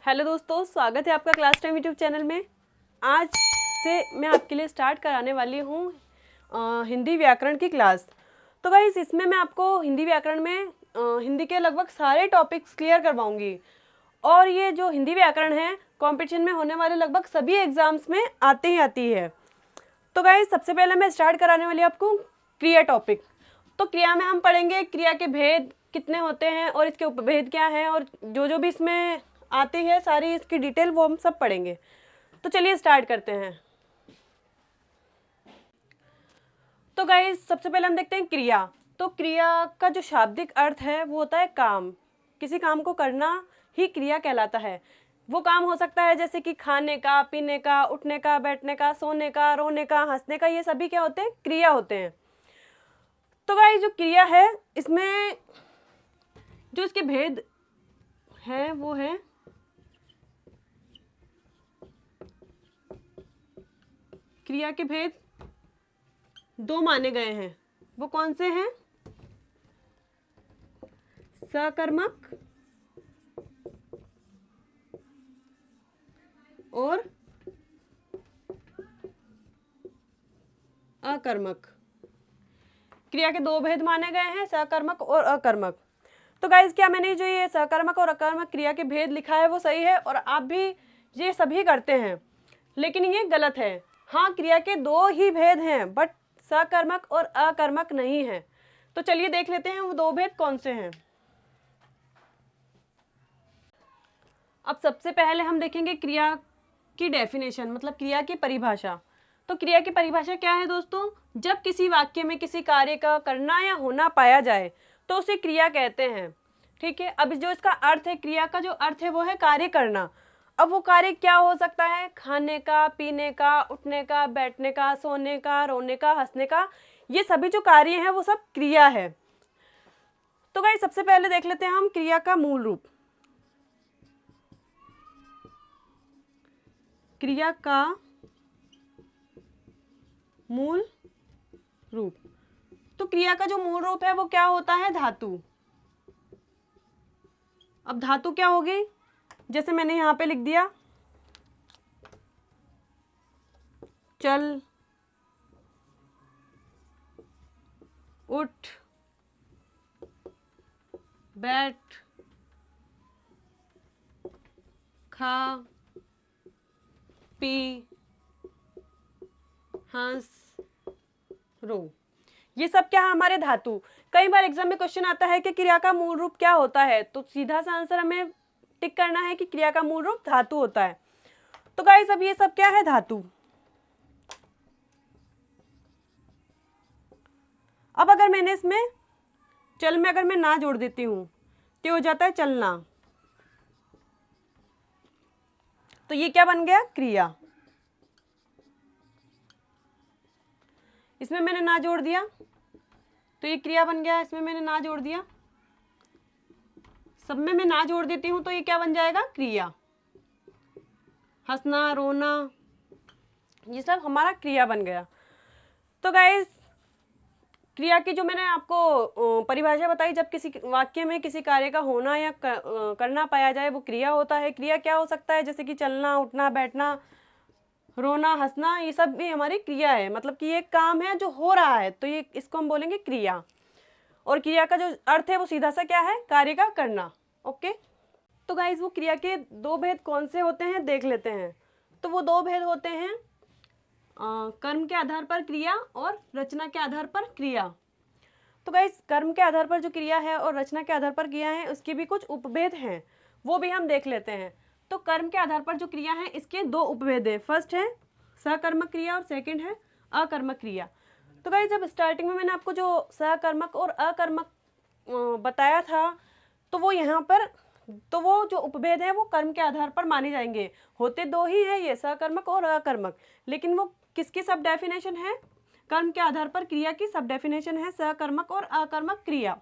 Hello दोस्तों, स्वागत है आपका क्लास टाइम यूट्यूब चैनल में। आज से मैं आपके लिए स्टार्ट कराने वाली हूँ हिंदी व्याकरण की क्लास। तो गाइस, इसमें मैं आपको हिंदी व्याकरण में हिंदी के लगभग सारे टॉपिक्स क्लियर करवाऊँगी। और ये जो हिंदी व्याकरण है, कंपटीशन में होने वाले लगभग सभी एग्ज़ाम्स में आती ही आती है। तो गाइस, सबसे पहले मैं स्टार्ट कराने वाली आपको क्रिया टॉपिक। तो क्रिया में हम पढ़ेंगे क्रिया के भेद कितने होते हैं और इसके उपभेद क्या हैं, और जो भी इसमें आती है सारी इसकी डिटेल वो हम सब पढ़ेंगे। तो चलिए स्टार्ट करते हैं। तो गाइस, सबसे पहले हम देखते हैं क्रिया। तो क्रिया का जो शाब्दिक अर्थ है वो होता है काम। किसी काम को करना ही क्रिया कहलाता है। वो काम हो सकता है जैसे कि खाने का, पीने का, उठने का, बैठने का, सोने का, रोने का, हंसने का, ये सभी क्या होते हैं? क्रिया होते हैं। तो गाइस, जो क्रिया है इसमें जो इसके भेद है वो है क्रिया के भेद दो माने गए हैं। वो कौन से हैं? सकर्मक और अकर्मक। क्रिया के दो भेद माने गए हैं, सकर्मक और अकर्मक। तो गाइस, क्या मैंने जो ये सकर्मक और अकर्मक क्रिया के भेद लिखा है वो सही है और आप भी ये सभी करते हैं, लेकिन ये गलत है। हाँ, क्रिया के दो ही भेद हैं, बट सकर्मक और अकर्मक नहीं है। तो चलिए देख लेते हैं वो दो भेद कौन से हैं। अब सबसे पहले हम देखेंगे क्रिया की डेफिनेशन, मतलब क्रिया की परिभाषा। तो क्रिया की परिभाषा क्या है दोस्तों? जब किसी वाक्य में किसी कार्य का करना या होना पाया जाए तो उसे क्रिया कहते हैं। ठीक है। अब जो इसका अर्थ है, क्रिया का जो अर्थ है वो है कार्य करना। अब वो कार्य क्या हो सकता है? खाने का, पीने का, उठने का, बैठने का, सोने का, रोने का, हंसने का, ये सभी जो कार्य हैं वो सब क्रिया है। तो गाइस, सबसे पहले देख लेते हैं हम क्रिया का मूल रूप। क्रिया का मूल रूप। तो क्रिया का जो मूल रूप है वो क्या होता है? धातु। अब धातु क्या होगी? जैसे मैंने यहां पे लिख दिया, चल, उठ, बैठ, खा, पी, हंस, रो, ये सब क्या है? हमारे धातु। कई बार एग्जाम में क्वेश्चन आता है कि क्रिया का मूल रूप क्या होता है, तो सीधा सा आंसर हमें टिक करना है कि क्रिया का मूल रूप धातु होता है। तो गाइस, अब ये सब क्या है? धातु। अब अगर मैंने इसमें चल में अगर मैं ना जोड़ देती हूं तो हो जाता है चलना। तो ये क्या बन गया? क्रिया। इसमें मैंने ना जोड़ दिया तो ये क्रिया बन गया। इसमें मैंने ना जोड़ दिया, सब में मैं ना जोड़ देती हूं तो ये क्या बन जाएगा? क्रिया। हंसना, रोना, ये सब हमारा क्रिया बन गया। तो गाइस, क्रिया की जो मैंने आपको परिभाषा बताई, जब किसी वाक्य में किसी कार्य का होना या करना पाया जाए वो क्रिया होता है। क्रिया क्या हो सकता है? जैसे कि चलना, उठना, बैठना, रोना, हंसना, ये सब भी हमारी क्रिया है। मतलब कि ये काम है जो हो रहा है, तो ये इसको हम बोलेंगे क्रिया। और क्रिया का जो अर्थ है वो सीधा सा क्या है? कार्य का करना। ओके। तो गाइस, वो क्रिया के दो भेद कौन से होते हैं देख लेते हैं। तो वो दो भेद होते हैं कर्म के आधार पर क्रिया और रचना के आधार पर क्रिया। तो गाइस, कर्म के आधार पर जो क्रिया है और रचना के आधार पर क्रिया है, उसके भी कुछ उपभेद हैं, वो भी हम देख लेते हैं। तो कर्म के आधार पर जो क्रिया है इसके दो उपभेद है। फर्स्ट है सकर्मक क्रिया और सेकंड है अकर्मक क्रिया। तो गाइस, जब स्टार्टिंग में मैंने आपको जो सकर्मक और अकर्मक बताया था, तो वो यहाँ पर, तो वो जो उपभेद है वो कर्म के आधार पर माने जाएंगे। होते दो ही है ये, सकर्मक और अकर्मक, लेकिन वो किसकी सब डेफिनेशन है? कर्म के आधार पर क्रिया की सब डेफिनेशन है सकर्मक और अकर्मक क्रिया।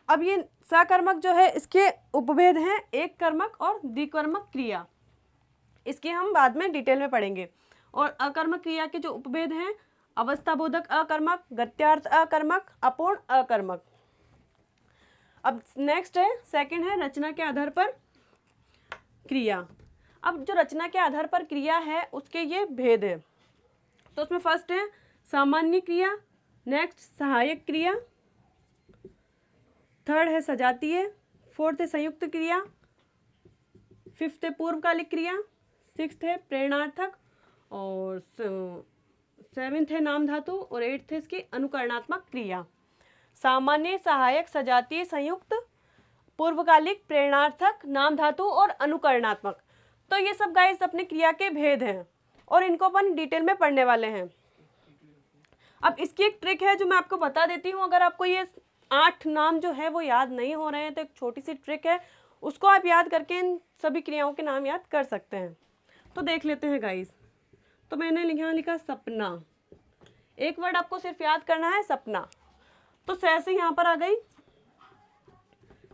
अब ये सकर्मक जो है इसके उपभेद हैं एक कर्मक और द्विकर्मक क्रिया। इसके हम बाद में डिटेल में पढ़ेंगे। और अकर्मक क्रिया के जो उपभेद हैं अवस्थाबोधक अकर्मक, गत्यार्थ अकर्मक, अपूर्ण अकर्मक। अब नेक्स्ट है, सेकंड है रचना के आधार पर क्रिया। अब जो रचना के आधार पर क्रिया है उसके ये भेद है। तो उसमें फर्स्ट है सामान्य क्रिया, नेक्स्ट सहायक क्रिया, थर्ड है सजातीय, फोर्थ है संयुक्त क्रिया, फिफ्थ है पूर्वकालिक क्रिया, सिक्स्थ है प्रेरणार्थक, और सेवेंथ है नाम धातु, और एट्थ है इसकी अनुकरणात्मक क्रिया। सामान्य, सहायक, सजातीय, संयुक्त, पूर्वकालिक, प्रेरणार्थक, नाम धातु और अनुकरणात्मक। तो ये सब गाइस अपने क्रिया के भेद हैं और इनको अपन डिटेल में पढ़ने वाले हैं। अब इसकी एक ट्रिक है जो मैं आपको बता देती हूँ। अगर आपको ये 8 नाम जो है वो याद नहीं हो रहे हैं तो एक छोटी सी ट्रिक है, उसको आप याद करके इन सभी क्रियाओं के नाम याद कर सकते हैं। तो देख लेते हैं गाइस। तो मैंने यहाँ लिखा सपना, एक वर्ड आपको सिर्फ याद करना है सपना। तो से यहाँ पर आ गई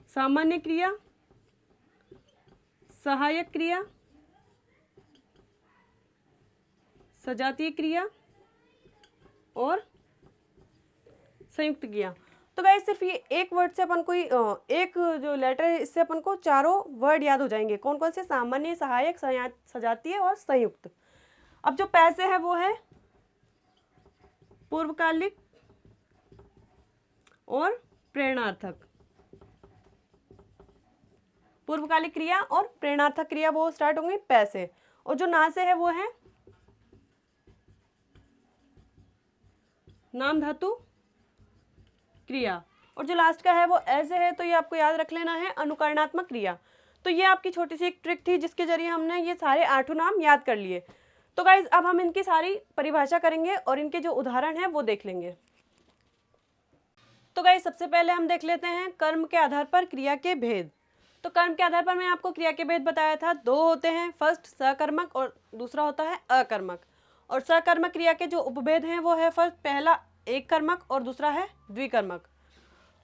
सामान्य क्रिया, सहायक क्रिया, सजातीय क्रिया और संयुक्त क्रिया। तो गाइस सिर्फ ये एक वर्ड से अपन को एक जो लेटर है इससे अपन को चारों वर्ड याद हो जाएंगे। कौन कौन से? सामान्य, सहायक, सजातीय और संयुक्त। अब जो पैसे है वो है पूर्वकालिक और प्रेरणार्थक। पूर्वकालिक क्रिया और प्रेरणार्थक क्रिया वो स्टार्ट होंगे पैसे, और जो ना से है वो है नाम धातु क्रिया, और जो लास्ट का है वो ऐसे है। तो ये आपको याद रख लेना है अनुकरणात्मक क्रिया। तो ये आपकी छोटी सी एक ट्रिक थी जिसके जरिए हमने ये सारे 8 नाम याद कर लिए। तो गाइज अब हम इनकी सारी परिभाषा करेंगे और इनके जो उदाहरण हैं वो देख लेंगे। तो गाइज सबसे पहले हम देख लेते हैं कर्म के आधार पर क्रिया के भेद। तो कर्म के आधार पर मैं आपको क्रिया के भेद बताया था, 2 होते हैं, फर्स्ट सकर्मक और दूसरा होता है अकर्मक। और सकर्मक क्रिया के जो उपभेद हैं वो है फर्स्ट पहला एक कर्मक और दूसरा है द्विकर्मक।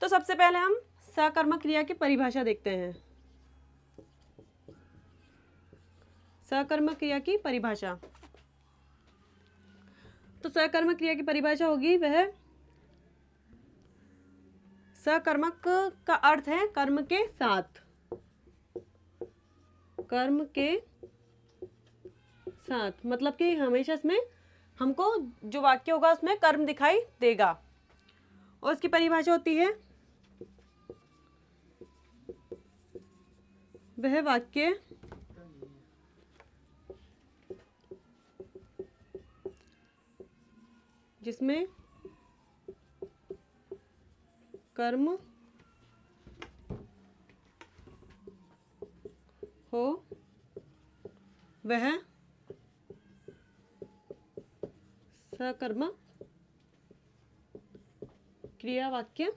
तो सबसे पहले हम सकर्मक क्रिया की परिभाषा देखते हैं। सकर्मक क्रिया की परिभाषा, तो सकर्मक क्रिया की परिभाषा होगी वह सकर्मक का अर्थ है कर्म के साथ, कर्म के साथ मतलब कि हमेशा इसमें हमको जो वाक्य होगा उसमें कर्म दिखाई देगा। और इसकी परिभाषा होती है वह वाक्य जिसमें कर्म हो वह सकर्मक क्रिया वाक्य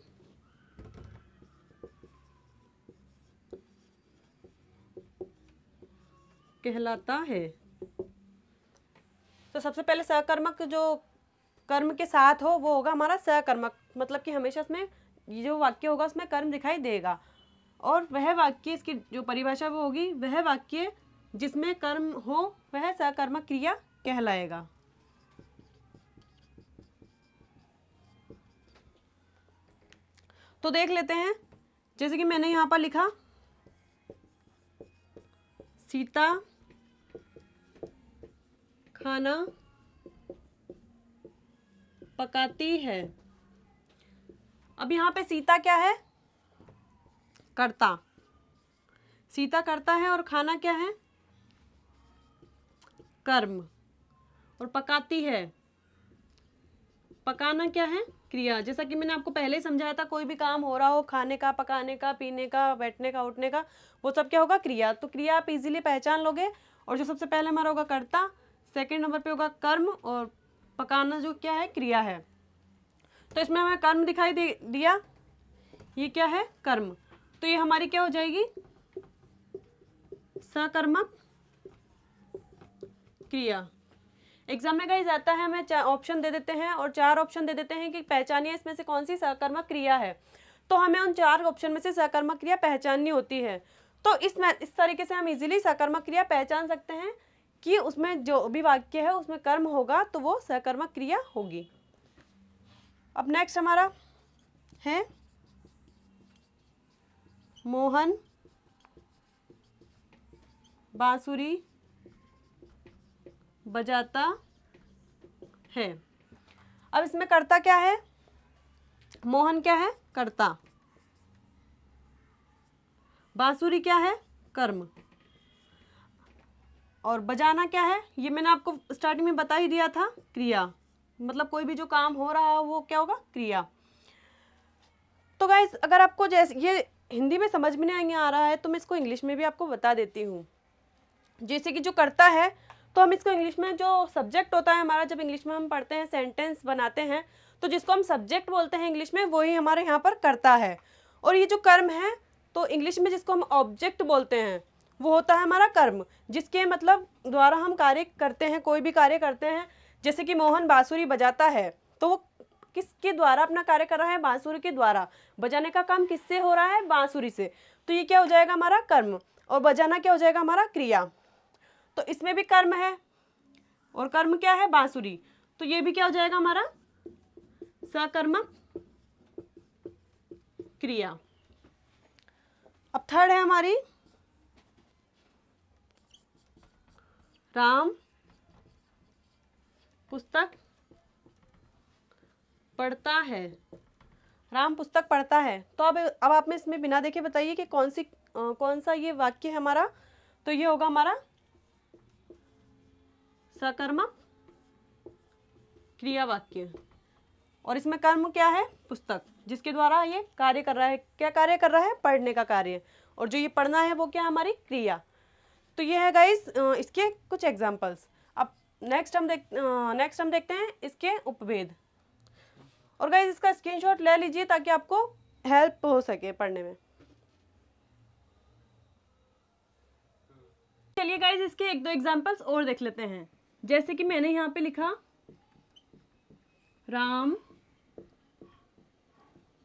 कहलाता है। तो सबसे पहले सकर्मक जो कर्म के साथ हो वो होगा हमारा सकर्मक, मतलब कि हमेशा इसमें जो वाक्य होगा उसमें कर्म दिखाई देगा। और वह वाक्य, इसकी जो परिभाषा वो होगी वह वाक्य जिसमें कर्म हो वह सकर्मक क्रिया कहलाएगा। तो देख लेते हैं, जैसे कि मैंने यहाँ पर लिखा सीता खाना पकाती है। अब यहाँ पे सीता क्या है? कर्ता। सीता करता है और खाना क्या है? कर्म। और पकाती है, पकाना क्या है? क्रिया। जैसा कि मैंने आपको पहले ही समझाया था, कोई भी काम हो रहा हो, खाने का, पकाने का, पीने का, बैठने का, उठने का, वो सब क्या होगा? क्रिया। तो क्रिया आप इजीली पहचान लोगे। और जो सबसे पहले हमारा होगा कर्ता, सेकंड नंबर पे होगा कर्म, और पकाना जो क्या है? क्रिया है। तो इसमें हमें कर्म दिखाई दिया, ये क्या है? कर्म। तो ये हमारी क्या हो जाएगी? सकर्मक क्रिया। एग्जाम में गाइस आता है, हमें ऑप्शन दे देते हैं और 4 ऑप्शन दे देते हैं कि पहचानिए इसमें से कौन सी सकर्मक क्रिया है। तो हमें उन 4 ऑप्शन में से सकर्मक क्रिया पहचाननी होती है। तो इस तरीके से हम इजीली सकर्मक क्रिया पहचान सकते हैं कि उसमें जो भी वाक्य है उसमें कर्म होगा तो वो सकर्मक क्रिया होगी। अब नेक्स्ट हमारा है मोहन बांसुरी बजाता है। अब इसमें कर्ता क्या है? मोहन क्या है? कर्ता। बांसुरी क्या है? कर्म। और बजाना क्या है? ये मैंने आपको स्टार्टिंग में बता ही दिया था, क्रिया। मतलब कोई भी जो काम हो रहा है वो क्या होगा? क्रिया। तो गाइस अगर आपको जैसे ये हिंदी में समझ में नहीं आ रहा है तो मैं इसको इंग्लिश में भी आपको बता देती हूँ। जैसे कि जो करता है तो हम इसको इंग्लिश में जो सब्जेक्ट होता है हमारा, जब इंग्लिश में हम पढ़ते हैं सेंटेंस बनाते हैं तो जिसको हम सब्जेक्ट बोलते हैं इंग्लिश में, वही हमारे यहाँ पर करता है। और ये जो कर्म है तो इंग्लिश में जिसको हम ऑब्जेक्ट बोलते हैं वो होता है हमारा कर्म, जिसके मतलब द्वारा हम कार्य करते हैं, कोई भी कार्य करते हैं। जैसे कि मोहन बांसुरी बजाता है तो वो किसके द्वारा अपना कार्य कर रहा है? बांसुरी के द्वारा। बजाने का काम किससे हो रहा है? बांसुरी से। तो ये क्या हो जाएगा? हमारा कर्म। और बजाना क्या हो जाएगा? हमारा क्रिया। तो इसमें भी कर्म है और कर्म क्या है? बांसुरी। तो ये भी क्या हो जाएगा? हमारा सकर्मक क्रिया। अब थर्ड है हमारी राम पुस्तक पढ़ता है। राम पुस्तक पढ़ता है। तो अब आप में इसमें बिना देखे बताइए कि कौन सा ये वाक्य है हमारा? तो ये होगा हमारा सकर्मक क्रिया वाक्य। और इसमें कर्म क्या है? पुस्तक, जिसके द्वारा ये कार्य कर रहा है। क्या कार्य कर रहा है? पढ़ने का कार्य। और जो ये पढ़ना है वो क्या? हमारी क्रिया। तो ये है गाइस इसके कुछ एग्जाम्पल्स। अब नेक्स्ट हम देखते हैं इसके उपभेद। और गाइस इसका स्क्रीनशॉट ले लीजिए ताकि आपको हेल्प हो सके पढ़ने में। चलिए गाइस इसके एक दो एग्जाम्पल्स और देख लेते हैं। जैसे कि मैंने यहाँ पे लिखा राम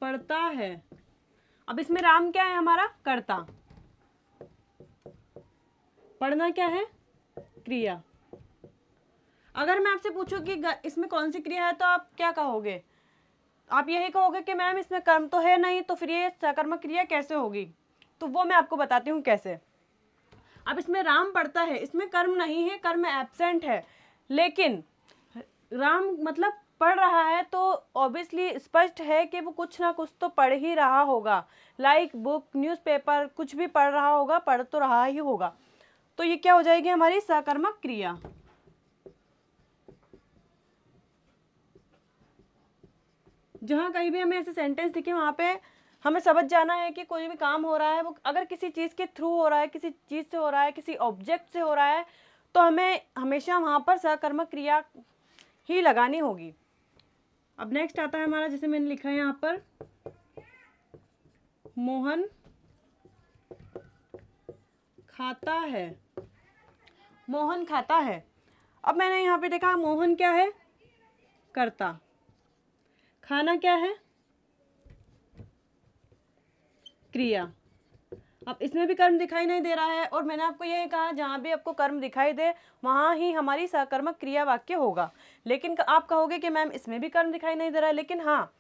पढ़ता है। अब इसमें राम क्या है? हमारा कर्ता। पढ़ना क्या है? क्रिया। अगर मैं आपसे पूछूं कि इसमें कौन सी क्रिया है तो आप क्या कहोगे? आप यही कहोगे कि मैम इसमें कर्म तो है नहीं, तो फिर ये सकर्मक क्रिया कैसे होगी? तो वो मैं आपको बताती हूँ कैसे। अब इसमें राम पढ़ता है, इसमें कर्म नहीं है, कर्म एब्सेंट है। लेकिन राम मतलब पढ़ रहा है तो ऑब्वियसली स्पष्ट है कि वो कुछ ना कुछ तो पढ़ ही रहा होगा। लाइक बुक, न्यूज़पेपर, कुछ भी पढ़ रहा होगा, पढ़ तो रहा ही होगा। तो ये क्या हो जाएगी? हमारी सकर्मक क्रिया। जहाँ कहीं भी हमें ऐसे सेंटेंस दिखे वहाँ पे हमें समझ जाना है कि कोई भी काम हो रहा है वो अगर किसी चीज़ के थ्रू हो रहा है, किसी चीज़ से हो रहा है, किसी ऑब्जेक्ट से हो रहा है, तो हमें हमेशा वहाँ पर सकर्मक क्रिया ही लगानी होगी। अब नेक्स्ट आता है हमारा, जैसे मैंने लिखा है यहाँ पर मोहन खाता है। मोहन खाता है। अब मैंने यहाँ पे देखा मोहन क्या है? कर्ता। खाना क्या है? क्रिया। अब इसमें भी कर्म दिखाई नहीं दे रहा है और मैंने आपको यही कहा जहाँ भी आपको कर्म दिखाई दे वहाँ ही हमारी सकर्मक क्रिया वाक्य होगा। लेकिन आप कहोगे कि मैम इसमें भी कर्म दिखाई नहीं दे रहा है, लेकिन हाँ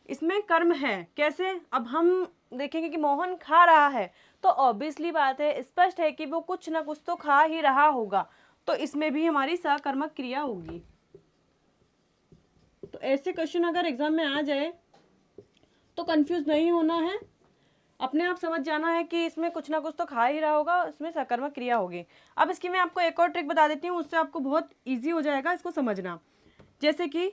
इसमें कर्म है। कैसे? अब हम देखेंगे कि मोहन खा रहा है तो ऑब्वियसली बात है, स्पष्ट है कि वो कुछ ना कुछ तो खा ही रहा होगा, तो इसमें भी हमारी सकर्मक क्रिया होगी। तो ऐसे क्वेश्चन अगर एग्जाम में आ जाए तो कंफ्यूज नहीं होना है, अपने आप समझ जाना है कि इसमें कुछ ना कुछ तो खा ही रहा होगा, इसमें सकर्मक क्रिया होगी। अब इसकी मैं आपको एक और ट्रिक बता देती हूँ, उससे आपको बहुत इजी हो जाएगा इसको समझना। जैसे कि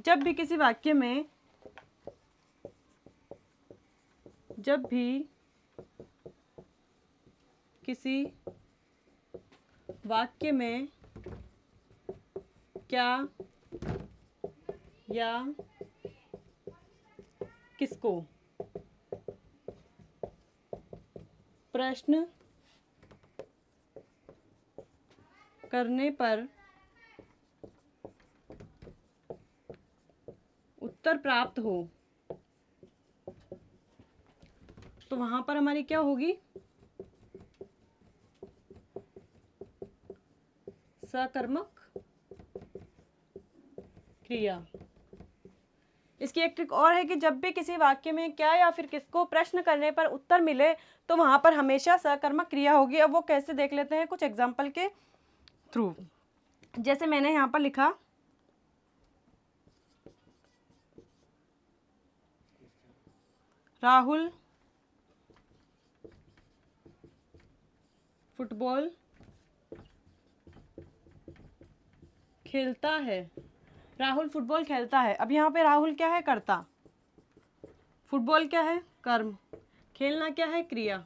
जब भी किसी वाक्य में क्या या किसको प्रश्न करने पर उत्तर प्राप्त हो तो वहां पर हमारी क्या होगी? सकर्मक क्रिया। इसकी एक ट्रिक और है कि जब भी किसी वाक्य में क्या या फिर किसको प्रश्न करने पर उत्तर मिले तो वहां पर हमेशा सकर्मक क्रिया होगी। अब वो कैसे देख लेते हैं कुछ एग्जाम्पल के थ्रू। जैसे मैंने यहाँ पर लिखा राहुल फुटबॉल खेलता है। राहुल फुटबॉल खेलता है। अब यहाँ पे राहुल क्या है? कर्ता। फुटबॉल क्या है? कर्म। खेलना क्या है? क्रिया।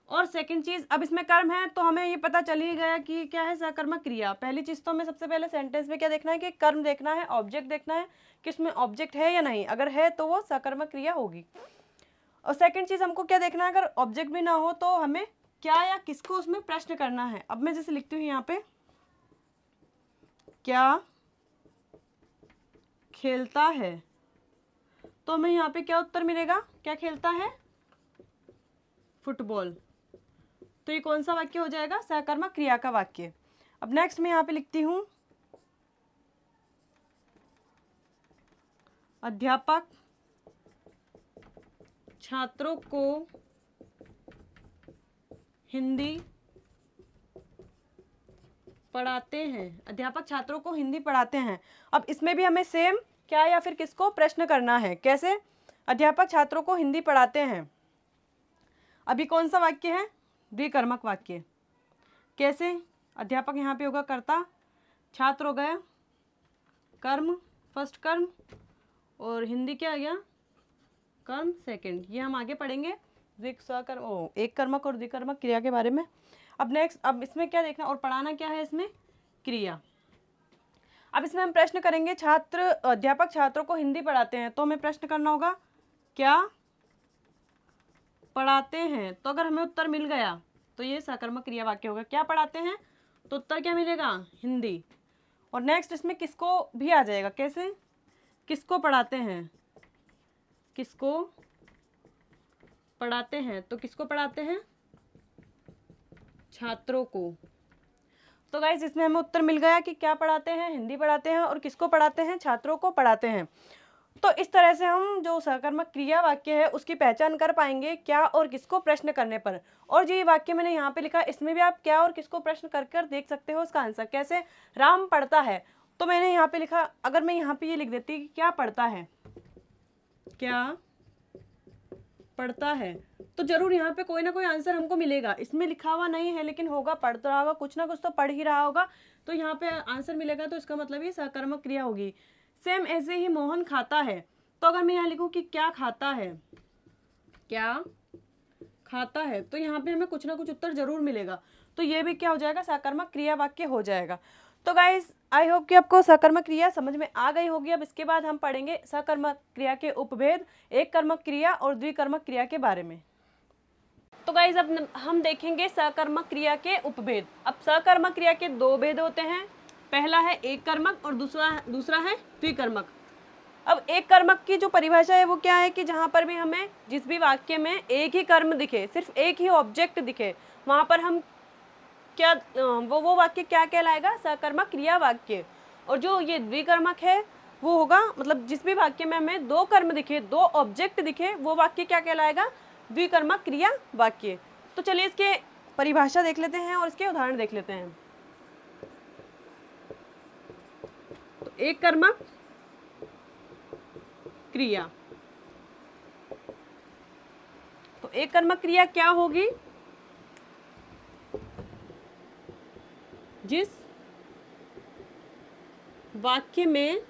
और सेकंड चीज, अब इसमें कर्म है तो हमें ये पता चल ही गया कि क्या है? सकर्मक क्रिया। पहली चीज तो हमें सबसे पहले सेंटेंस में क्या देखना है कि कर्म देखना है, ऑब्जेक्ट देखना है कि उसमें ऑब्जेक्ट है या नहीं। अगर है तो वो सकर्मक क्रिया होगी। और सेकंड चीज हमको क्या देखना है, अगर ऑब्जेक्ट भी ना हो तो हमें क्या या किसको उसमें प्रश्न करना है। अब मैं जैसे लिखती हूँ यहाँ पे, क्या खेलता है, तो हमें यहाँ पे क्या उत्तर मिलेगा? क्या खेलता है? फुटबॉल। तो ये कौन सा वाक्य हो जाएगा? सकर्मक क्रिया का वाक्य। अब नेक्स्ट मैं यहाँ पे लिखती हूँ, अध्यापक छात्रों को हिंदी पढ़ाते हैं। अध्यापक छात्रों को हिंदी पढ़ाते हैं। अब इसमें भी हमें सेम क्या या फिर किसको प्रश्न करना है। कैसे? अध्यापक छात्रों को हिंदी पढ़ाते हैं। अभी कौन सा वाक्य है? द्विकर्मक वाक्य। कैसे? अध्यापक यहाँ पे होगा कर्ता, छात्र हो गया कर्म, फर्स्ट कर्म, और हिंदी क्या आ गया? कर्म सेकंड। ये हम आगे पढ़ेंगे एक कर्मक और द्विकर्मक क्रिया के बारे में। अब नेक्स्ट, अब इसमें क्या देखना, और पढ़ाना क्या है? इसमें क्रिया। अब इसमें हम प्रश्न करेंगे, अध्यापक छात्रों को हिंदी पढ़ाते हैं, तो हमें प्रश्न करना होगा क्या पढ़ाते हैं। तो अगर हमें उत्तर मिल गया तो ये सकर्मक क्रिया वाक्य होगा। क्या पढ़ाते हैं, तो उत्तर क्या मिलेगा? हिंदी। और नेक्स्ट इसमें किसको भी आ जाएगा। कैसे? किसको पढ़ाते हैं, किसको पढ़ाते हैं, तो किसको पढ़ाते हैं? छात्रों को। तो गाइस इसमें हमें उत्तर मिल गया कि क्या पढ़ाते हैं? हिंदी पढ़ाते हैं। और किसको पढ़ाते हैं? छात्रों को पढ़ाते हैं। तो इस तरह से हम जो सकर्मक क्रिया वाक्य है उसकी पहचान कर पाएंगे, क्या और किसको प्रश्न करने पर। और जो ये वाक्य मैंने यहाँ पे लिखा, इसमें भी आप क्या और किसको प्रश्न कर कर देख सकते हो उसका आंसर। कैसे? राम पढ़ता है, तो मैंने यहाँ पे लिखा, अगर मैं यहाँ पे ये लिख देती कि क्या पढ़ता है, क्या पढ़ता है, तो जरूर यहाँ पे कोई ना कोई आंसर हमको मिलेगा। इसमें लिखा हुआ नहीं है लेकिन होगा, पढ़ रहा होगा, कुछ ना कुछ तो पढ़ ही रहा होगा, तो यहाँ पे आंसर मिलेगा। तो इसका मतलब ये सकर्मक क्रिया होगी। सेम ऐसे ही मोहन खाता है, तो अगर मैं यहाँ लिखूँ कि क्या खाता है, क्या खाता है, तो यहाँ पे हमें कुछ ना कुछ उत्तर जरूर मिलेगा। तो ये भी क्या हो जाएगा? सकर्मक क्रिया वाक्य हो जाएगा। तो गाइज आई होप कि आपको सकर्मक क्रिया समझ में आ गई होगी। अब इसके बाद हम पढ़ेंगे सकर्मक क्रिया के उपभेद, एक कर्मक क्रिया और द्विकर्मक क्रिया के बारे में। तो गाइज अब हम देखेंगे सकर्मक क्रिया के उपभेद। अब सकर्मक क्रिया के दो भेद होते हैं, पहला है एक कर्मक और दूसरा है द्विकर्मक। अब एक कर्मक की जो परिभाषा है वो क्या है कि जहाँ पर भी हमें जिस भी वाक्य में एक ही कर्म दिखे, सिर्फ एक ही ऑब्जेक्ट दिखे, वहाँ पर हम क्या वो वाक्य क्या कहलाएगा? सकर्मक क्रिया वाक्य। और जो ये द्विकर्मक है वो होगा, मतलब जिस भी वाक्य में हमें दो कर्म दिखे, दो ऑब्जेक्ट दिखे, वो वाक्य क्या कहलाएगा? द्विकर्मक क्रिया वाक्य। तो चलिए इसके परिभाषा देख लेते हैं और इसके उदाहरण देख लेते हैं। तो एक कर्मक क्रिया, तो एक कर्मक क्रिया क्या होगी? जिस वाक्य में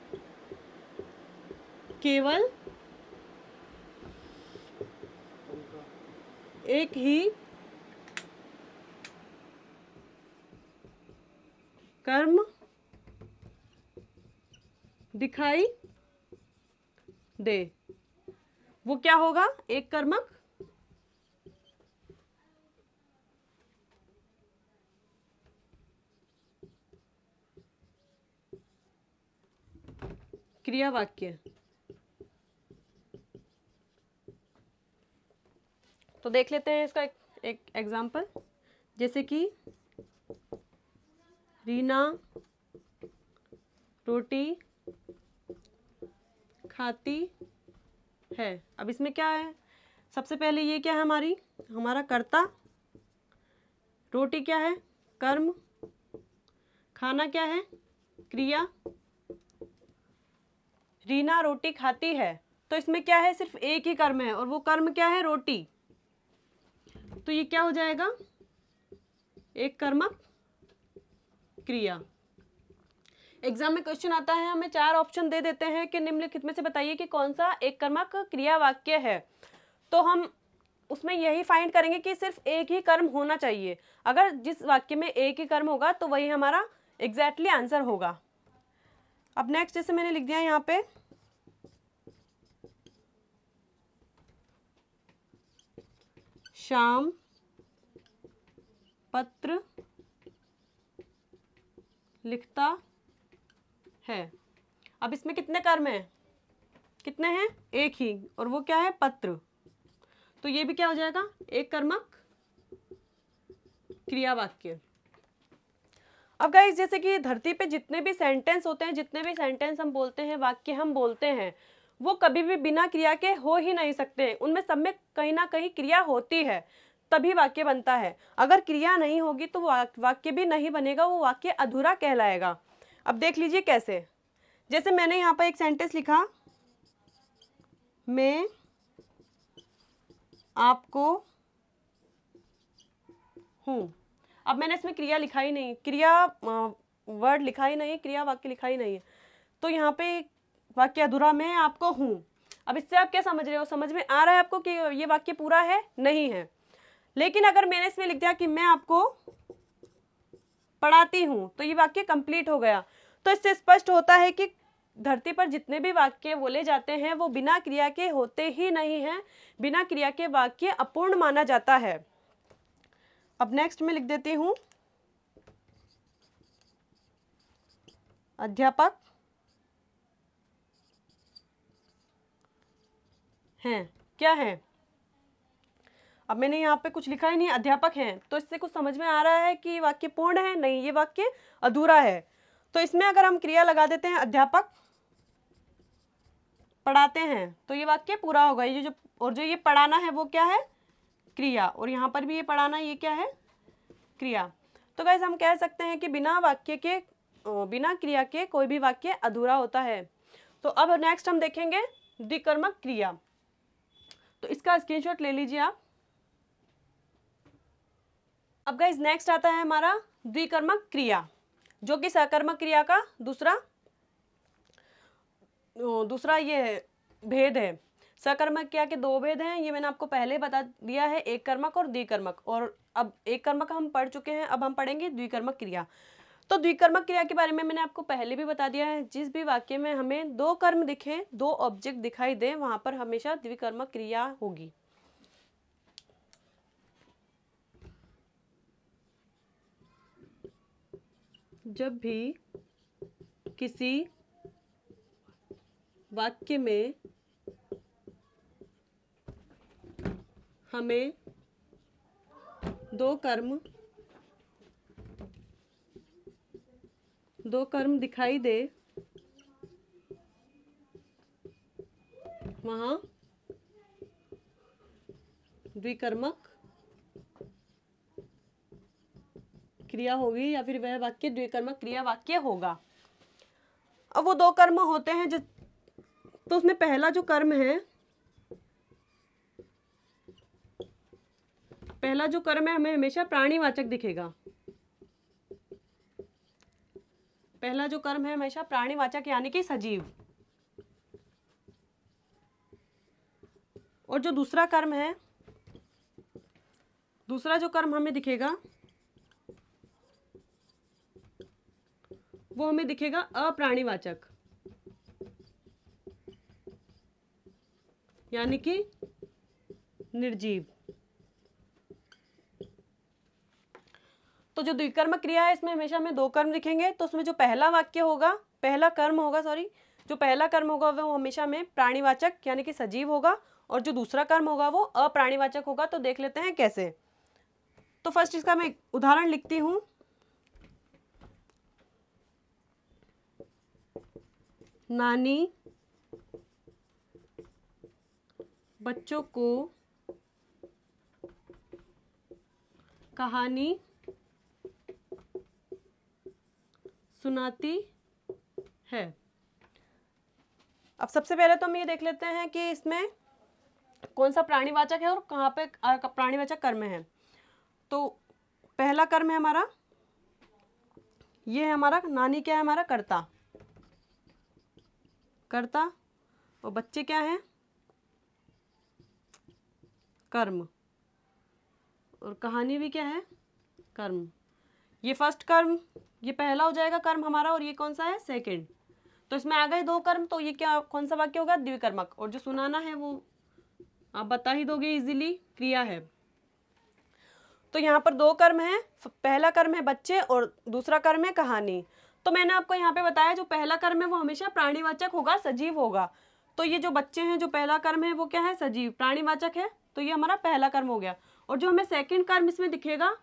केवल एक ही कर्म दिखाई दे, वो क्या होगा? एक कर्मक क्रिया वाक्य। तो देख लेते हैं इसका एक एग्जाम्पल, जैसे कि रीना रोटी खाती है। अब इसमें क्या है, सबसे पहले ये क्या है, हमारा कर्ता, रोटी क्या है, कर्म, खाना क्या है, क्रिया। रीना रोटी खाती है, तो इसमें क्या है, सिर्फ एक ही कर्म है और वो कर्म क्या है, रोटी। तो ये क्या हो जाएगा, एक कर्मक क्रिया। एग्जाम में क्वेश्चन आता है, हमें 4 ऑप्शन दे देते हैं कि निम्नलिखित में से बताइए कि कौन सा एक कर्मक क्रिया वाक्य है। तो हम उसमें यही फाइंड करेंगे कि सिर्फ एक ही कर्म होना चाहिए। अगर जिस वाक्य में एक ही कर्म होगा तो वही हमारा एग्जैक्टली आंसर होगा। अब नेक्स्ट जैसे मैंने लिख दिया यहाँ पे, शाम पत्र लिखता है। अब इसमें कितने कर्म हैं, कितने हैं, एक ही, और वो क्या है, पत्र। तो ये भी क्या हो जाएगा, एक कर्मक क्रिया वाक्य। अब गाइस जैसे कि धरती पे जितने भी सेंटेंस होते हैं, जितने भी सेंटेंस हम बोलते हैं, वाक्य हम बोलते हैं, वो कभी भी बिना क्रिया के हो ही नहीं सकते। उनमें सब में कहीं ना कहीं क्रिया होती है, तभी वाक्य बनता है। अगर क्रिया नहीं होगी तो वाक्य भी नहीं बनेगा, वो वाक्य अधूरा कहलाएगा। अब देख लीजिए कैसे, जैसे मैंने यहाँ पर एक सेंटेंस लिखा, मैं आपको हूँ। अब मैंने इसमें क्रिया लिखा ही नहीं, क्रिया वर्ड लिखा ही नहीं, क्रिया वाक्य लिखा ही नहीं है, तो यहाँ पे वाक्य अधूरा, मैं आपको हूँ। अब इससे आप क्या समझ रहे हो, समझ में आ रहा है आपको कि ये वाक्य पूरा है, नहीं है। लेकिन अगर मैंने इसमें लिख दिया कि मैं आपको पढ़ाती हूँ, तो ये वाक्य कंप्लीट हो गया। तो इससे स्पष्ट होता है कि धरती पर जितने भी वाक्य बोले जाते हैं वो बिना क्रिया के होते ही नहीं हैं। बिना क्रिया के वाक्य अपूर्ण माना जाता है। अब नेक्स्ट में लिख देती हूँ, अध्यापक हैं, क्या है। अब मैंने यहाँ पे कुछ लिखा ही नहीं, अध्यापक हैं, तो इससे कुछ समझ में आ रहा है कि वाक्य पूर्ण है, नहीं, ये वाक्य अधूरा है। तो इसमें अगर हम क्रिया लगा देते हैं, अध्यापक पढ़ाते हैं, तो ये वाक्य पूरा होगा। ये जो और जो ये पढ़ाना है वो क्या है, क्रिया, और यहाँ पर भी ये पढ़ाना, ये क्या है, क्रिया। तो गाइस हम कह सकते हैं कि बिना क्रिया के कोई भी वाक्य अधूरा होता है। तो अब नेक्स्ट हम देखेंगे द्विकर्मक क्रिया। तो इसका स्क्रीनशॉट ले लीजिए आप। अब गाइस नेक्स्ट आता है हमारा द्विकर्मक क्रिया, जो कि सकर्मक क्रिया का दूसरा ये भेद है। सकर्मक क्रिया के 2 भेद हैं, ये मैंने आपको पहले बता दिया है, एक कर्मक और द्विकर्मक। और अब एक कर्मक हम पढ़ चुके हैं, अब हम पढ़ेंगे द्विकर्मक क्रिया। तो द्विकर्मक क्रिया के बारे में मैंने आपको पहले भी बता दिया है, जिस भी वाक्य में हमें 2 कर्म दिखे, 2 ऑब्जेक्ट दिखाई दे, वहां पर हमेशा द्विकर्मक क्रिया होगी। जब भी किसी वाक्य में हमें 2 कर्म दिखाई दे, वहाँ द्विकर्मक क्रिया होगी, या फिर वह वाक्य द्विकर्मक क्रिया वाक्य होगा। अब वो 2 कर्म होते हैं, तो उसमें पहला जो कर्म है, हमें हमेशा प्राणीवाचक दिखेगा। पहला जो कर्म है हमेशा प्राणीवाचक, यानी कि सजीव। और जो दूसरा कर्म है, दूसरा जो कर्म हमें दिखेगा वो हमें दिखेगा अप्राणीवाचक, यानी कि निर्जीव। तो जो द्विकर्मक क्रिया है, इसमें हमेशा हमें 2 कर्म दिखेंगे। तो उसमें जो पहला कर्म होगा वो हमेशा में प्राणीवाचक यानी कि सजीव होगा, और जो दूसरा कर्म होगा वो अप्राणीवाचक होगा। तो देख लेते हैं कैसे। तो फर्स्ट इसका मैं उदाहरण लिखती हूँ। नानी बच्चों को कहानी सुनाती है। अब सबसे पहले तो हम ये देख लेते हैं कि इसमें कौन सा प्राणीवाचक है और कहाँ पे प्राणीवाचक कर्म है। तो पहला कर्म है हमारा, ये है हमारा नानी, क्या है हमारा कर्ता, कर्ता, और बच्चे क्या हैं, कर्म, और कहानी भी क्या है, कर्म। ये फर्स्ट कर्म, ये पहला हो जाएगा कर्म हमारा, और ये कौन सा है, सेकंड। तो इसमें आ गए दो कर्म, तो ये क्या कौन सा वाक्य होगा, द्विकर्मक। और जो सुनाना है वो आप बता ही दोगे इजीली, क्रिया है। तो यहाँ पर दो कर्म है, पहला कर्म है बच्चे और दूसरा कर्म है कहानी। तो मैंने आपको यहाँ पे बताया जो पहला कर्म है वो हमेशा प्राणीवाचक होगा, सजीव होगा। तो ये जो बच्चे हैं, जो पहला कर्म है वो क्या है, सजीव, प्राणीवाचक है, तो ये हमारा पहला कर्म हो गया। और जो हमें सेकंड कर्म इसमें दिखेगा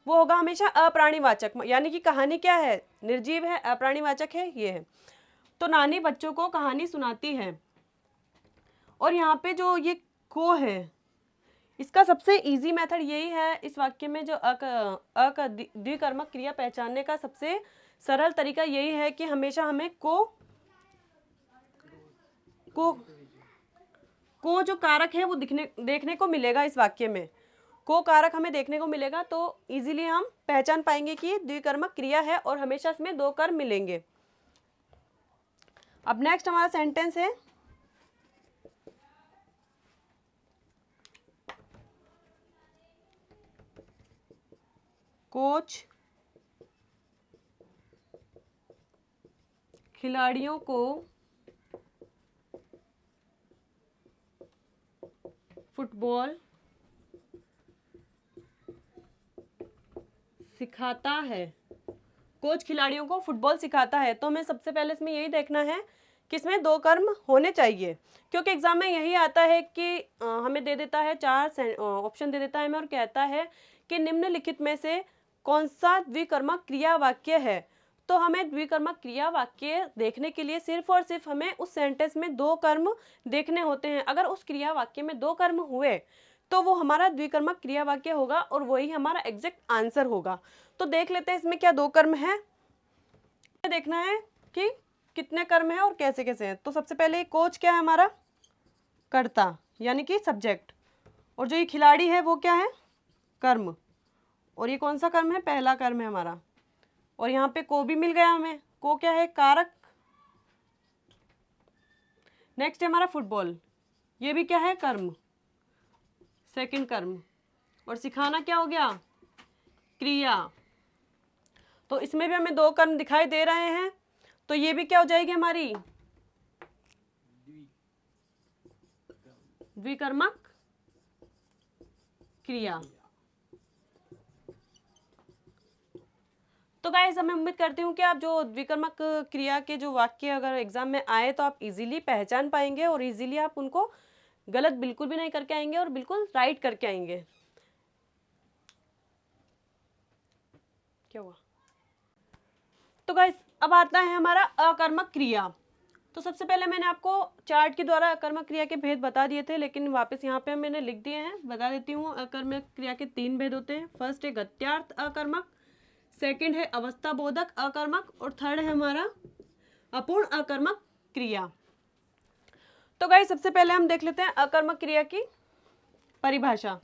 वो होगा हमेशा अप्राणीवाचक, यानी कि कहानी क्या है, निर्जीव है, अप्राणीवाचक है, ये है। तो नानी बच्चों को कहानी सुनाती है। और यहाँ पे जो ये को है, इसका सबसे इजी मेथड यही है इस वाक्य में, जो द्विकर्मक क्रिया पहचानने का सबसे सरल तरीका यही है कि हमेशा हमें को जो कारक है वो देखने को मिलेगा इस वाक्य में, को कारक हमें देखने को मिलेगा। तो इजीली हम पहचान पाएंगे कि द्विकर्मक क्रिया है और हमेशा इसमें दो कर्म मिलेंगे। अब नेक्स्ट हमारा सेंटेंस है, कोच खिलाड़ियों को फुटबॉल सिखाता है। कोच खिलाड़ियों को फुटबॉल सिखाता है। तो हमें सबसे पहले इसमें यही देखना है कि इसमें दो कर्म होने चाहिए, क्योंकि एग्जाम में यही आता है कि हमें दे देता है, चार ऑप्शन दे देता है हमें और कहता है कि निम्नलिखित में से कौन सा द्विकर्मक क्रिया वाक्य है। तो हमें द्विकर्मक क्रिया वाक्य देखने के लिए सिर्फ और सिर्फ हमें उस सेंटेंस में दो कर्म देखने होते हैं। अगर उस क्रिया वाक्य में दो कर्म हुए तो वो हमारा द्विकर्मक क्रिया वाक्य होगा और वही हमारा एग्जैक्ट आंसर होगा। तो देख लेते हैं इसमें क्या दो कर्म है, देखना है कि कितने कर्म है और कैसे कैसे हैं। तो सबसे पहले कोच क्या है हमारा, कर्ता, यानी कि सब्जेक्ट, और जो ये खिलाड़ी है वो क्या है, कर्म, और ये कौन सा कर्म है, पहला कर्म है हमारा। और यहाँ पे को भी मिल गया हमें, को क्या है, कारक। नेक्स्ट है हमारा फुटबॉल, ये भी क्या है, कर्म, सेकंड कर्म। और सिखाना क्या हो गया, क्रिया। तो इसमें भी हमें दो कर्म दिखाई दे रहे हैं, तो ये भी क्या हो जाएगी हमारी, द्विकर्मक क्रिया। तो गाइस मैं उम्मीद करती हूँ कि आप जो द्विकर्मक क्रिया के जो वाक्य अगर एग्जाम में आए तो आप इजीली पहचान पाएंगे और इजीली आप उनको गलत बिल्कुल भी नहीं करके आएंगे और बिल्कुल राइट करके आएंगे। क्या हुआ? तो गाइस अब आता है हमारा अकर्मक क्रिया। तो सबसे पहले मैंने आपको चार्ट के द्वारा अकर्मक क्रिया के भेद बता दिए थे, लेकिन वापस यहाँ पे मैंने लिख दिए हैं, बता देती हूँ। अकर्मक क्रिया के तीन भेद होते हैं। फर्स्ट है गत्यार्थ अकर्मक, सेकंड है अवस्था बोधक अकर्मक, और थर्ड है हमारा अपूर्ण अकर्मक क्रिया। तो गाइस सबसे पहले हम देख लेते हैं अकर्मक क्रिया की परिभाषा।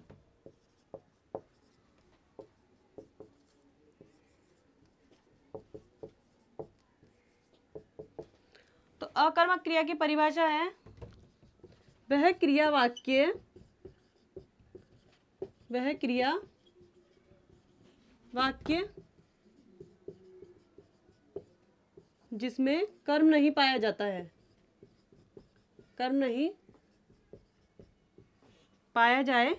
तो अकर्मक क्रिया की परिभाषा है, वह क्रिया वाक्य जिसमें कर्म नहीं पाया जाता है, कर्म नहीं पाया जाए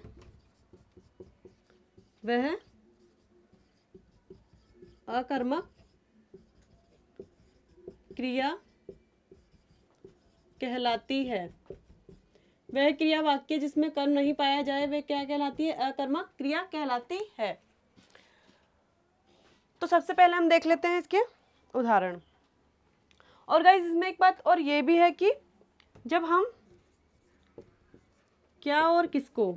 वह अकर्मक क्रिया कहलाती है। वह क्रिया वाक्य जिसमें कर्म नहीं पाया जाए वह क्या कहलाती है, अकर्मक क्रिया कहलाती है। तो सबसे पहले हम देख लेते हैं इसके उदाहरण। और गाइस इसमें एक बात और ये भी है कि जब हम क्या और किसको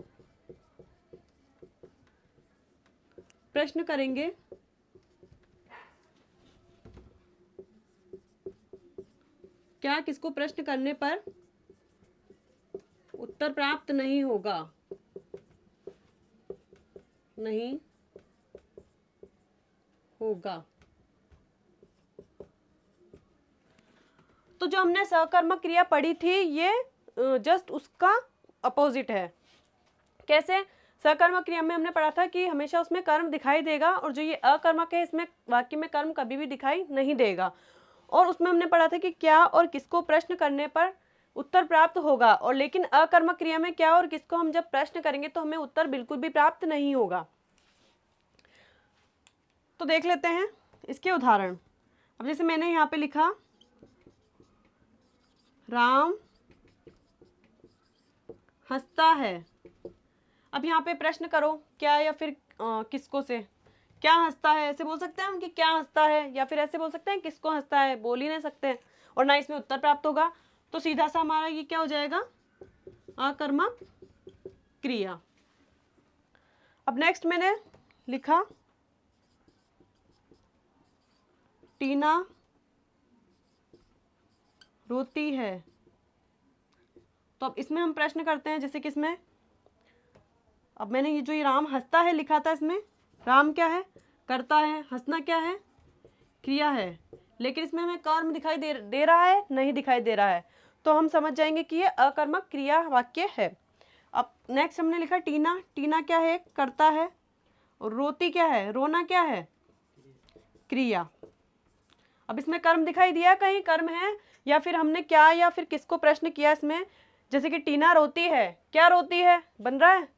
प्रश्न करेंगे क्या किसको प्रश्न करने पर उत्तर प्राप्त नहीं होगा, नहीं होगा। तो जो हमने सकर्मक क्रिया पढ़ी थी ये जस्ट उसका अपोजिट है। कैसे? सकर्मक क्रिया में हमने पढ़ा था कि हमेशा उसमें कर्म दिखाई देगा, और जो ये अकर्मक है इसमें वाक्य में कर्म कभी भी दिखाई नहीं देगा। और उसमें हमने पढ़ा था कि क्या और किसको प्रश्न करने पर उत्तर प्राप्त होगा, और लेकिन अकर्मक क्रिया में क्या और किसको हम जब प्रश्न करेंगे तो हमें उत्तर बिल्कुल भी प्राप्त नहीं होगा। तो देख लेते हैं इसके उदाहरण। अब जैसे मैंने यहाँ पे लिखा राम हंसता है। अब यहाँ पे प्रश्न करो क्या या फिर किसको से। क्या हंसता है ऐसे बोल सकते हैं हम कि क्या हंसता है, या फिर ऐसे बोल सकते हैं किसको हंसता है, बोल ही नहीं सकते हैं, और ना इसमें उत्तर प्राप्त होगा। तो सीधा सा हमारा ये क्या हो जाएगा, अकर्मक क्रिया। अब नेक्स्ट मैंने लिखा टीना रोती है। तो अब इसमें हम प्रश्न करते हैं, जैसे कि इसमें अब मैंने ये राम हंसता है लिखा था, इसमें राम क्या है, करता है, हंसना क्या है, क्रिया है, लेकिन इसमें हमें कर्म दिखाई दे रहा है, नहीं दिखाई दे रहा है, तो हम समझ जाएंगे कि ये अकर्मक क्रिया वाक्य है। अब नेक्स्ट हमने लिखा टीना। टीना क्या है, करता है, और रोती क्या है, रोना क्या है, क्रिया। अब इसमें कर्म दिखाई दिया, कहीं कर्म है, या फिर हमने क्या या फिर किसको प्रश्न किया इसमें, जैसे कि टीना रोती है, क्या रोती है, बन रहा है,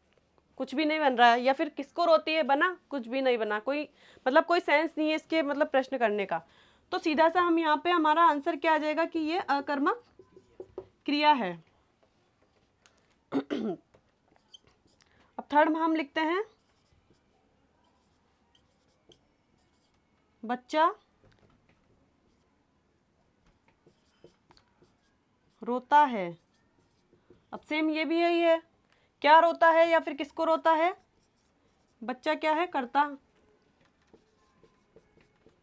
कुछ भी नहीं बन रहा है, या फिर किसको रोती है, बना, कुछ भी नहीं बना, कोई मतलब कोई सेंस नहीं है इसके मतलब प्रश्न करने का। तो सीधा सा हम यहाँ पे हमारा आंसर क्या आ जाएगा कि ये अकर्मक क्रिया है। अब थर्ड में हम लिखते हैं बच्चा रोता है। अब सेम ये भी यही है, क्या रोता है या फिर किसको रोता है, बच्चा क्या है, करता,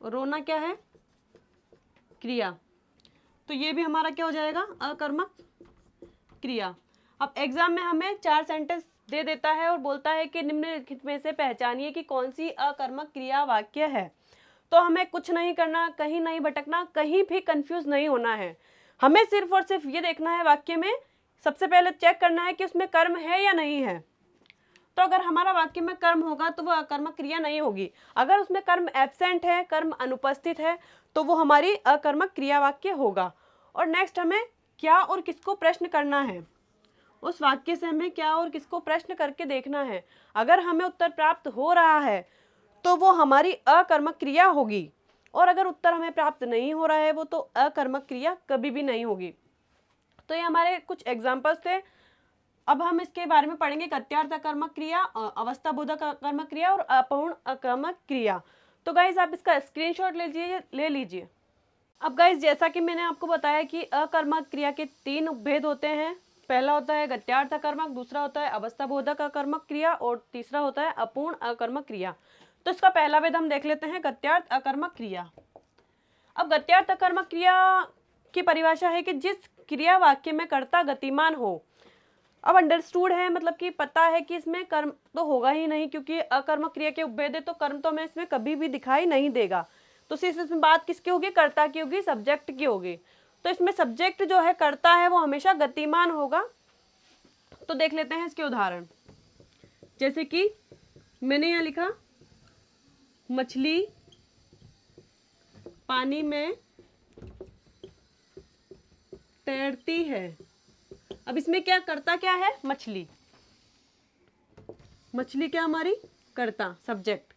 रोना क्या है, क्रिया। तो ये भी हमारा क्या हो जाएगा, अकर्मक क्रिया। अब एग्जाम में हमें 4 सेंटेंस दे देता है और बोलता है कि निम्नलिखित में से पहचानिए कि कौन सी अकर्मक क्रिया वाक्य है। तो हमें कुछ नहीं करना, कहीं नहीं भटकना, कहीं भी कंफ्यूज नहीं होना है। हमें सिर्फ और सिर्फ ये देखना है वाक्य में, सबसे पहले चेक करना है कि उसमें कर्म है या नहीं है। तो अगर हमारा वाक्य में कर्म होगा तो वो अकर्मक क्रिया नहीं होगी। अगर उसमें कर्म एब्सेंट है, कर्म अनुपस्थित है, तो वो हमारी अकर्मक क्रिया वाक्य होगा। और नेक्स्ट हमें क्या और किसको प्रश्न करना है, उस वाक्य से हमें क्या और किसको प्रश्न करके देखना है। अगर हमें उत्तर प्राप्त हो रहा है तो वो हमारी अकर्मक क्रिया होगी, और अगर उत्तर हमें प्राप्त नहीं हो रहा है वो तो अकर्मक क्रिया कभी भी नहीं होगी। तो ये हमारे कुछ एग्जाम्पल्स थे। अब हम इसके बारे में पढ़ेंगे गत्यार्थ अकर्मक क्रिया, अवस्था बोधक अकर्मक क्रिया और अपूर्ण अकर्मक क्रिया। तो गाइज आप इसका स्क्रीनशॉट ले लीजिए। अब गाइज जैसा कि मैंने आपको बताया कि अकर्मक क्रिया के 3 उपभेद होते हैं। पहला होता है गत्यार्थ अकर्मक, दूसरा होता है अवस्था बोधक अकर्मक क्रिया, और तीसरा होता है अपूर्ण अकर्मक क्रिया। तो इसका पहला भेद हम देख लेते हैं, गत्यार्थ अकर्मक क्रिया। अब गत्यार्थ अकर्मक क्रिया की परिभाषा है कि जिस क्रिया वाक्य में कर्ता गतिमान हो। अब अंडरस्टूड है, मतलब कि पता है कि इसमें कर्म तो होगा ही नहीं, क्योंकि अकर्मक क्रिया के उपभेद है, तो कर्म तो हमें इसमें कभी भी दिखाई नहीं देगा। तो सिर्फ इसमें बात किसकी होगी, कर्ता की होगी, सब्जेक्ट की होगी। तो इसमें सब्जेक्ट जो है कर्ता है वो हमेशा गतिमान होगा। तो देख लेते हैं इसके उदाहरण। जैसे कि मैंने यहाँ लिखा मछली पानी में तैरती है। अब इसमें क्या कर्ता क्या है, मछली। मछली क्या हमारी, कर्ता, सब्जेक्ट।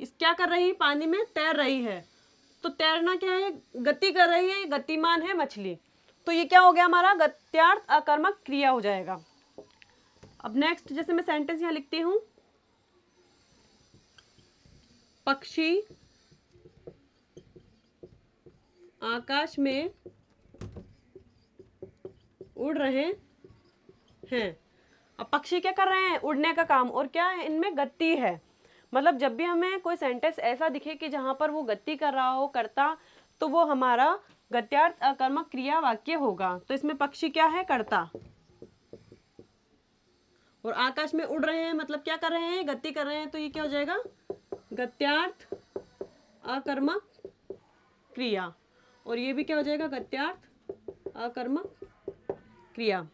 इस क्या कर रही, पानी में तैर रही है। तो तैरना क्या है, गति कर रही है, गतिमान है मछली। तो ये क्या हो गया, हमारा गत्यार्थ अकर्मक क्रिया हो जाएगा। अब नेक्स्ट जैसे मैं सेंटेंस यहाँ लिखती हूँ, पक्षी आकाश में उड़ रहे हैं। अब पक्षी क्या कर रहे हैं, उड़ने का काम, और क्या है, इनमें गति है। मतलब जब भी हमें कोई सेंटेंस ऐसा दिखे कि जहाँ पर वो गति कर रहा हो, करता, तो वो हमारा गत्यार्थ अकर्मक क्रिया वाक्य होगा। तो इसमें पक्षी क्या है, करता, और आकाश में उड़ रहे हैं मतलब क्या कर रहे हैं, गति कर रहे हैं, तो ये क्या हो जाएगा, गत्यार्थ अकर्मक क्रिया, और ये भी क्या हो जाएगा, गत्यार्थ अकर्मक क्रिया।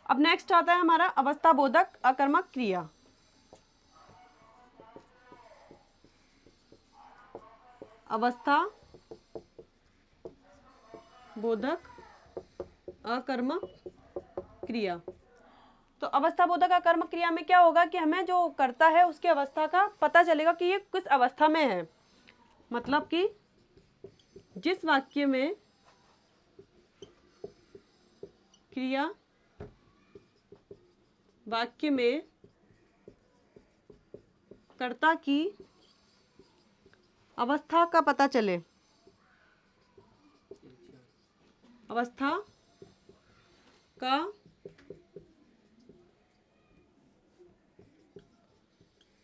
अब नेक्स्ट आता है हमारा अवस्था बोधक अकर्मक क्रिया। अवस्था बोधक अकर्मक क्रिया। तो अवस्था बोधक अकर्मक क्रिया में क्या होगा कि हमें जो करता है उसकी अवस्था का पता चलेगा कि ये किस अवस्था में है। मतलब कि जिस वाक्य में क्रिया वाक्य में कर्ता की अवस्था का पता चले, अवस्था का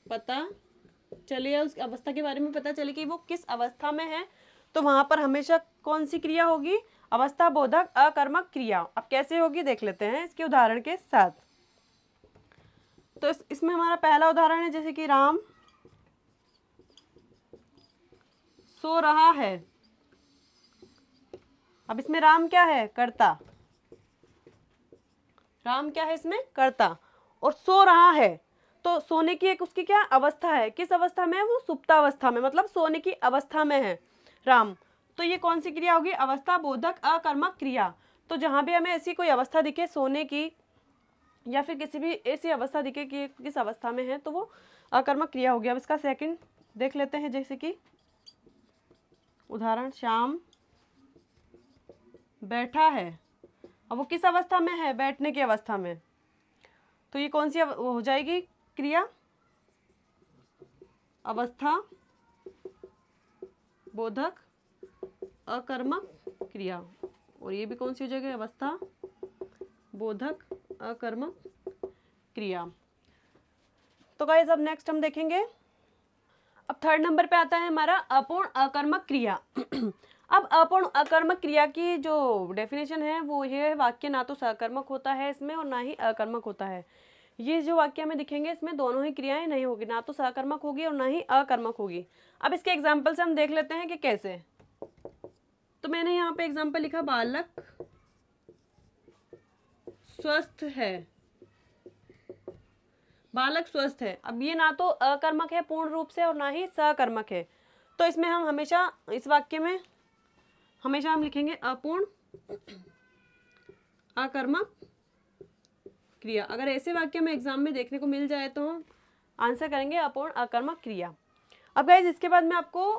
पता चले या उस अवस्था के बारे में पता चले कि वो किस अवस्था में है, तो वहां पर हमेशा कौन सी क्रिया होगी, अवस्था बोधक अकर्मक क्रिया। अब कैसे होगी देख लेते हैं इसके उदाहरण के साथ। तो इसमें हमारा पहला उदाहरण है जैसे कि राम सो रहा है। अब इसमें राम क्या है, कर्ता, राम क्या है इसमें, कर्ता, और सो रहा है, तो सोने की एक उसकी क्या अवस्था है, किस अवस्था में है वो, सुप्तावस्था में, मतलब सोने की अवस्था में है राम। तो ये कौन सी क्रिया होगी, अवस्था बोधक अकर्मक क्रिया। तो जहां भी हमें ऐसी कोई अवस्था दिखे सोने की, या फिर किसी भी ऐसी अवस्था दिखे कि किस अवस्था में है, तो वो अकर्मक क्रिया होगी। अब इसका सेकंड देख लेते हैं, जैसे कि उदाहरण, श्याम बैठा है। अब वो किस अवस्था में है, बैठने की अवस्था में, तो ये कौन सी हो जाएगी क्रिया, अवस्था बोधक अकर्मक क्रिया, और ये भी कौन सी हो जाएगी, अवस्था बोधक अकर्मक क्रिया। तो गाइस अब नेक्स्ट हम देखेंगे, अब थर्ड नंबर पे आता है हमारा अपूर्ण अकर्मक क्रिया। अब अपूर्ण अकर्मक क्रिया की जो डेफिनेशन है वो ये है, वाक्य ना तो सकर्मक होता है इसमें और ना ही अकर्मक होता है। ये जो वाक्य में दिखेंगे इसमें दोनों ही क्रियाएं नहीं होगी, ना तो सकर्मक होगी और ना ही अकर्मक होगी। अब इसके एग्जाम्पल से हम देख लेते हैं कि कैसे। तो मैंने यहाँ पे एग्जाम्पल लिखा, बालक स्वस्थ है, बालक स्वस्थ है। अब ये ना तो अकर्मक है पूर्ण रूप से और ना ही सकर्मक है, तो इसमें हम हमेशा इस वाक्य में हमेशा हम लिखेंगे अपूर्ण अकर्मक क्रिया। अगर ऐसे वाक्य में एग्जाम में देखने को मिल जाए तो हम आंसर करेंगे अपूर्ण अकर्मक क्रिया। अब गाइस इसके बाद मैं आपको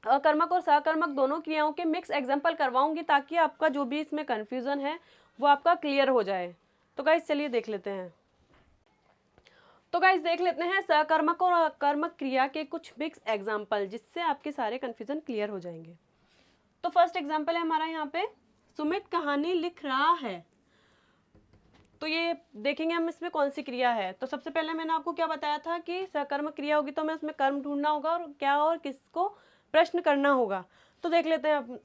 अकर्मक और सकर्मक दोनों क्रियाओं के मिक्स एग्जाम्पल करवाऊंगी, ताकि आपका जो भी इसमें कन्फ्यूजन है वो आपका क्लियर हो जाए। तो गाइस चलिए देख लेते हैं। तो गाइस देख लेते हैं सकर्मक और अकर्मक क्रिया के कुछ मिक्स एग्जाम्पल, जिससे आपके सारे कन्फ्यूजन क्लियर हो जाएंगे। तो फर्स्ट एग्जाम्पल है हमारा यहाँ पे, सुमित कहानी लिख रहा है। तो ये देखेंगे हम इसमें कौन सी क्रिया है। तो सबसे पहले मैंने आपको क्या बताया था कि सकर्मक क्रिया होगी तो हमें उसमें कर्म ढूंढना होगा और क्या और किसको प्रश्न करना होगा। तो देख लेते हैं, अब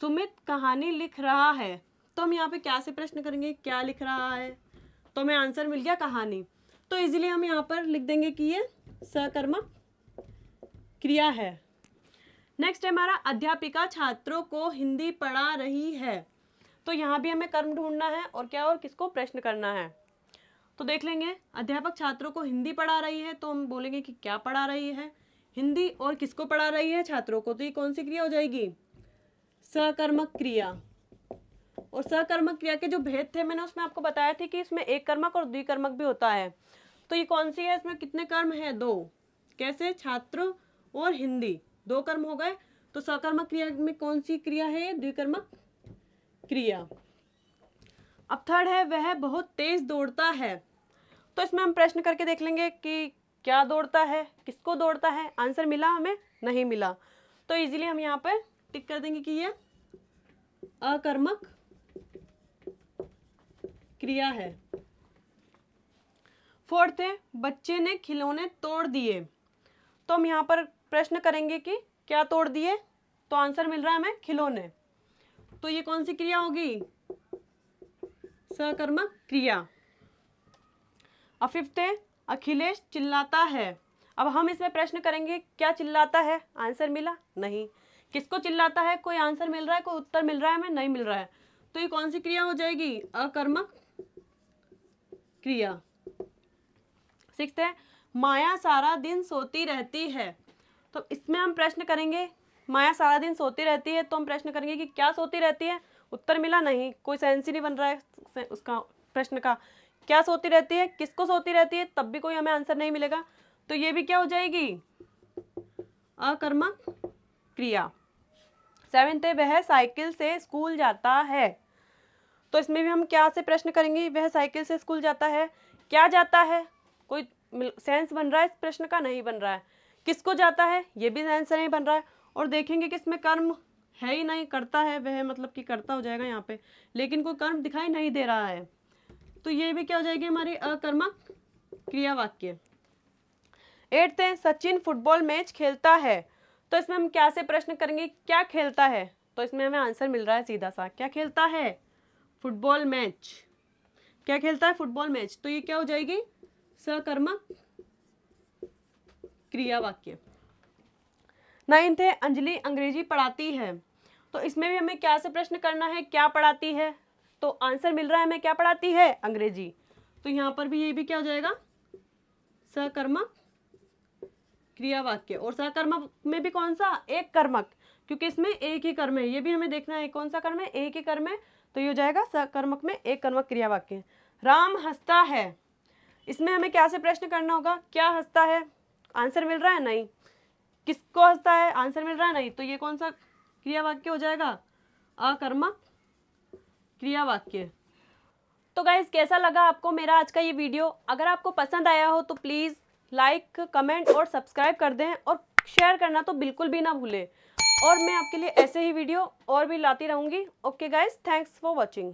सुमित कहानी लिख रहा है, तो हम यहाँ पे क्या से प्रश्न करेंगे, क्या लिख रहा है, तो हमें आंसर मिल गया कहानी। तो इजीली हम यहाँ पर लिख देंगे कि ये सकर्मक क्रिया है। नेक्स्ट है हमारा, अध्यापिका छात्रों को हिंदी पढ़ा रही है। तो यहाँ भी हमें कर्म ढूंढना है और क्या और किसको प्रश्न करना है। तो देख लेंगे, अध्यापक छात्रों को हिंदी पढ़ा रही है, तो हम बोलेंगे कि क्या पढ़ा रही है, हिंदी, और किसको पढ़ा रही है, छात्रों को। तो ये कौन सी क्रिया हो जाएगी, सकर्मक क्रिया। और सकर्मक क्रिया के जो भेद थे मैंने उसमें आपको बताया था कि इसमें एक कर्मक और द्विकर्मक भी होता है। तो ये कौन सी है, इसमें कितने कर्म है, दो। कैसे, छात्र और हिंदी, दो कर्म हो गए। तो सकर्मक क्रिया में कौन सी क्रिया है, द्विकर्मक क्रिया। अब थर्ड है, वह बहुत तेज दौड़ता है। तो इसमें हम प्रश्न करके देख लेंगे कि क्या दौड़ता है, किसको दौड़ता है, आंसर मिला हमें, नहीं मिला। तो इजीली हम यहाँ पर टिक कर देंगे कि ये अकर्मक क्रिया है। फोर्थ है बच्चे ने खिलौने तोड़ दिए। तो हम यहाँ पर प्रश्न करेंगे कि क्या तोड़ दिए, तो आंसर मिल रहा है हमें खिलौने। तो ये कौन सी क्रिया होगी, सकर्मक क्रिया। अब फिफ्थ है अखिलेश चिल्लाता है। अब हम इसमें प्रश्न करेंगे क्या चिल्लाता है, आंसर मिला नहीं। किसको चिल्लाता है, कोई आंसर मिल रहा है, कोई उत्तर मिल रहा है, हमें नहीं मिल रहा है। तो ये कौन सी क्रिया हो जाएगी, अकर्मक क्रिया। सिक्स्थ है माया सारा दिन सोती रहती है। तो इसमें हम प्रश्न करेंगे माया सारा दिन सोती रहती है, तो हम प्रश्न करेंगे कि क्या सोती रहती है, उत्तर मिला नहीं, कोई सेंस ही नहीं बन रहा है उसका प्रश्न का। क्या सोती रहती है, किसको सोती रहती है, तब भी कोई हमें आंसर नहीं मिलेगा। तो ये भी क्या हो जाएगी, अकर्मक क्रिया। सेवेंथ है वह साइकिल से स्कूल जाता है। तो इसमें भी हम क्या से प्रश्न करेंगे, वह साइकिल से स्कूल जाता है, क्या जाता है, कोई सेंस बन रहा है इस प्रश्न का, नहीं बन रहा है। किसको जाता है, ये भी सेंस नहीं बन रहा है। और देखेंगे कि इसमें कर्म है ही नहीं, करता है वह मतलब कि करता हो जाएगा यहाँ पे, लेकिन कोई कर्म दिखाई नहीं दे रहा है। तो ये भी क्या हो जाएगी हमारी अकर्मक क्रिया वाक्य। एट्थ है सचिन फुटबॉल मैच खेलता है। तो इसमें हम क्या से प्रश्न करेंगे, क्या खेलता है, तो इसमें हमें आंसर मिल रहा है सीधा सा, क्या खेलता है, फुटबॉल मैच। क्या खेलता है, फुटबॉल मैच। तो ये क्या हो जाएगी, सकर्मक क्रिया वाक्य। नाइन्थ है अंजलि अंग्रेजी पढ़ाती है। तो इसमें भी हमें क्या से प्रश्न करना है, क्या पढ़ाती है, तो आंसर मिल रहा है हमें क्या पढ़ाती है, अंग्रेजी। तो यहाँ पर भी ये भी क्या हो जाएगा, सकर्मक क्रिया वाक्य। और सकर्मक में भी कौन सा, एक कर्मक, क्योंकि इसमें एक ही कर्म है, ये भी हमें देखना है कौन सा कर्म है, एक ही कर्म है। तो ये हो जाएगा सकर्मक में एक कर्मक क्रिया वाक्य। राम हंसता है। इसमें हमें क्या से प्रश्न करना होगा, क्या हंसता है, आंसर मिल रहा है नहीं। किसको हंसता है, आंसर मिल रहा है नहीं। तो ये कौन सा क्रिया वाक्य हो जाएगा, अकर्मक क्रिया वाक्य। तो गाइस कैसा लगा आपको मेरा आज का ये वीडियो, अगर आपको पसंद आया हो तो प्लीज़ लाइक कमेंट और सब्सक्राइब कर दें, और शेयर करना तो बिल्कुल भी ना भूलें। और मैं आपके लिए ऐसे ही वीडियो और भी लाती रहूँगी। Okay guys, thanks for watching.